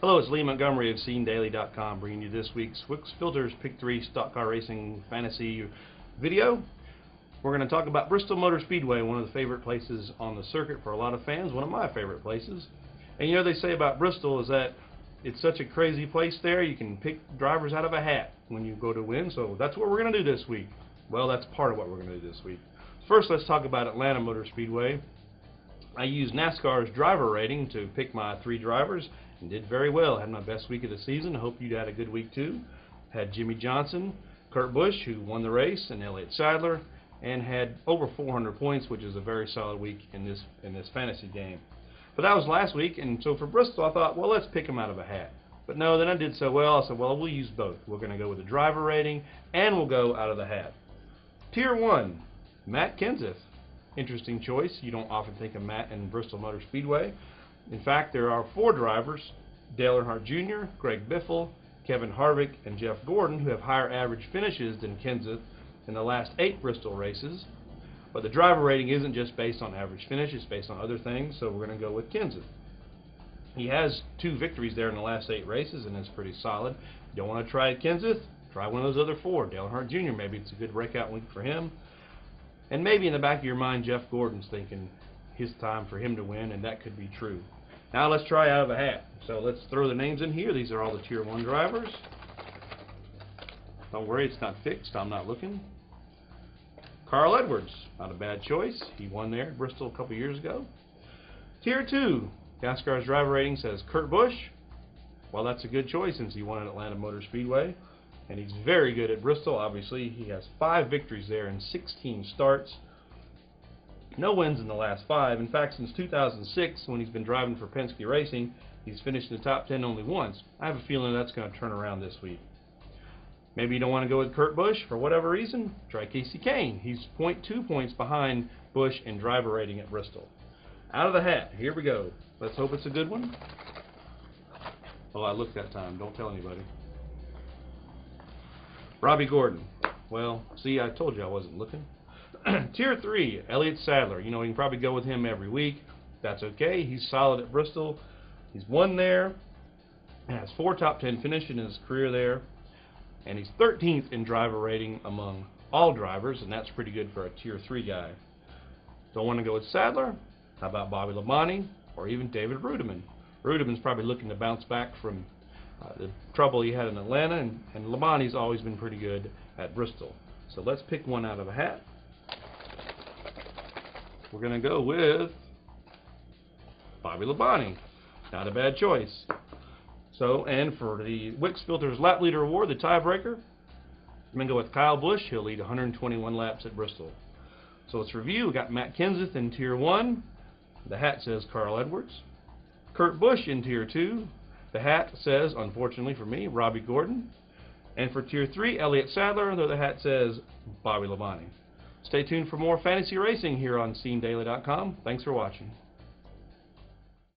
Hello, it's Lee Montgomery of SceneDaily.com bringing you this week's WIX Filters Pick 3 Stock Car Racing Fantasy video. We're going to talk about Bristol Motor Speedway, one of the favorite places on the circuit for a lot of fans, one of my favorite places. And you know, they say about Bristol is that it's such a crazy place there, you can pick drivers out of a hat when you go to win, so that's what we're going to do this week. Well, that's part of what we're going to do this week. First, let's talk about Atlanta Motor Speedway. I used NASCAR's driver rating to pick my 3 drivers and did very well. Had my best week of the season. I hope you had a good week too. Had Jimmie Johnson, Kurt Busch, who won the race, and Elliott Sadler, and had over 400 points, which is a very solid week in this fantasy game. But that was last week, and so for Bristol, I thought, well, let's pick them out of a hat. But no, then I did so well, I said, well, we'll use both. We're going to go with the driver rating, and we'll go out of the hat. Tier 1, Matt Kenseth. Interesting choice. You don't often think of Matt in Bristol Motor Speedway. In fact, there are 4 drivers, Dale Earnhardt Jr., Greg Biffle, Kevin Harvick, and Jeff Gordon, who have higher average finishes than Kenseth in the last 8 Bristol races. But the driver rating isn't just based on average finish, it's based on other things, so we're going to go with Kenseth. He has 2 victories there in the last 8 races, and it's pretty solid. You don't want to try Kenseth? Try one of those other 4. Dale Earnhardt Jr., maybe it's a good breakout week for him. And maybe in the back of your mind, Jeff Gordon's thinking his time for him to win, and that could be true. Now let's try out of a hat. So let's throw the names in here. These are all the Tier 1 drivers. Don't worry, it's not fixed. I'm not looking. Carl Edwards, not a bad choice. He won there at Bristol a couple years ago. Tier 2, NASCAR's driver rating says Kurt Busch. Well, that's a good choice since he won at Atlanta Motor Speedway. And he's very good at Bristol, obviously. He has 5 victories there in 16 starts. No wins in the last 5. In fact, since 2006, when he's been driving for Penske Racing, he's finished in the top 10 only once. I have a feeling that's going to turn around this week. Maybe you don't want to go with Kurt Busch for whatever reason. Try Kasey Kahne. He's 0.2 points behind Busch in driver rating at Bristol. Out of the hat. Here we go. Let's hope it's a good one. Oh, I looked that time. Don't tell anybody. Robbie Gordon. Well, see, I told you I wasn't looking. Tier 3, Elliott Sadler. You know, you can probably go with him every week. That's okay. He's solid at Bristol. He's won there. Has 4 top 10 finishes in his career there. And he's 13th in driver rating among all drivers, and that's pretty good for a Tier 3 guy. Don't want to go with Sadler? How about Bobby Labonte or even David Reutimann? Reutiman's probably looking to bounce back from the trouble he had in Atlanta, and Labonte's always been pretty good at Bristol. So let's pick one out of a hat. We're going to go with Bobby Labonte. Not a bad choice. So, and for the WIX Filters Lap Leader Award, the tiebreaker, I'm going to go with Kyle Busch. He'll lead 121 laps at Bristol. So let's review. We got Matt Kenseth in Tier 1. The hat says Carl Edwards. Kurt Busch in Tier 2. The hat says, unfortunately for me, Robbie Gordon. And for Tier 3, Elliott Sadler, though the hat says Bobby Labonte. Stay tuned for more fantasy racing here on SceneDaily.com. Thanks for watching.